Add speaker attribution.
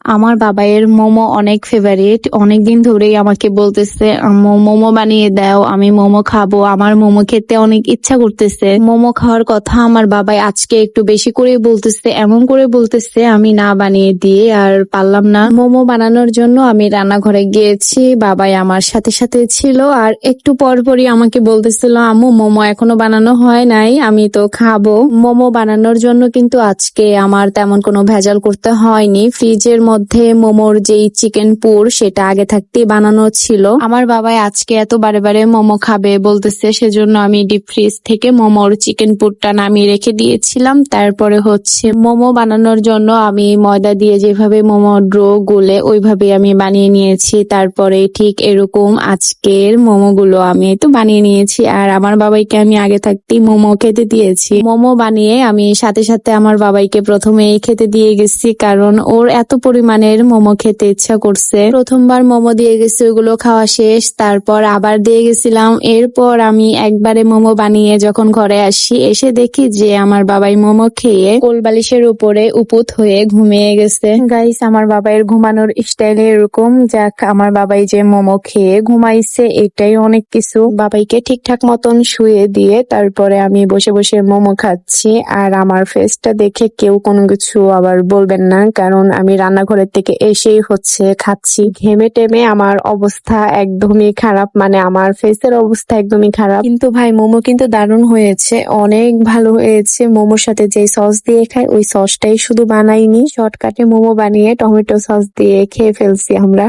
Speaker 1: আমার বাবাইয়ের মোমো অনেক ফেভারিট। অনেকদিন ধরেই আমাকে বলতেছে, আম্মু মোমো বানিয়ে দাও, আমি মোমো খাবো। আমার মোমো খেতে অনেক ইচ্ছা করতেছে। মোমো খাওয়ার কথা আমার বাবাই আজকে একটু বেশি করে বলতেছে, এমন করে বলতেছে আমি না বানিয়ে দিয়ে আর পারলাম না। মোমো বানানোর জন্য আমি রান্নাঘরে গিয়েছি, বাবাই আমার সাথে সাথে ছিল। আর একটু পরপরই আমাকে বলতেছিল, আম্মু মোমো এখনো বানানো হয় নাই, আমি তো খাবো। মোমো বানানোর জন্য কিন্তু আজকে আমার তেমন কোনো ভেজাল করতে হয়নি। ফ্রিজের মধ্যে মোমোর যেই চিকেন পুর সেটা আগে থাকতেই বানানো ছিল। আমার বাবাই আজকে এত বারে বারে মোমো খাবে বলতেছে, সেজন্য আমি ডিপ ফ্রিজ থেকে মোমোর চিকেন পুরটা নামিয়ে রেখে দিয়েছিলাম। তারপরে হচ্ছে মোমো বানানোর জন্য আমি ময়দা দিয়ে যেভাবে মোমো ডো গুলে ওইভাবে আমি বানিয়ে নিয়েছি। তারপরে ঠিক এরকম আজকের মোমোগুলো আমি তো বানিয়ে নিয়েছি। আর আমার বাবাইকে আমি আগে থাকতেই মোমো খেতে দিয়েছি। মোমো বানিয়ে আমি সাথে সাথে আমার বাবাইকে প্রথমেই খেতে দিয়ে গেছি, কারণ ওর এত পরিমাণের মোমো খেতে ইচ্ছা করছে। প্রথমবার মোমো দিয়ে গেছি, ওগুলো খাওয়া শেষ, তারপর আবার দিয়ে গেছিলাম। এরপর আমি একবারে মোমো বানিয়ে যখন ঘরে আসি, এসে দেখি যে আমার বাবাই মোমো খেয়ে কোলবালিশের উপরে উপুত হয়ে ঘুমিয়ে গেছে। গাইস, আমার বাবাইয়ের ঘুমানোর স্টাইল এরকম। যাক, আমার বাবাই যে মোমো খেয়ে ঘুমাইছে এটাই অনেক কিছু। বাবাইকে ঠিকঠাক মতন শুয়ে দিয়ে তারপরে আমি বসে বসে মোমো খাচ্ছি। আর আমার ফেসটা দেখে কেউ কোনো কিছু আবার বলবেন না, কারণ আমি রান্নাঘরের থেকে এসেই হচ্ছে খাচ্ছি। ঘেমে টেমে আমার অবস্থা একদমই খারাপ, মানে আমার ফেসের অবস্থা একদমই খারাপ। কিন্তু ভাই মোমো কিন্তু দারুণ হয়েছে, অনেক ভালো হয়েছে। মোমোর সাথে যে সস দিয়ে খাই ওই সসটাই শুধু বানাইনি, শর্টকাটে মোমো বানিয়ে টমেটো সস দিয়ে খেয়ে ফেলছি আমরা।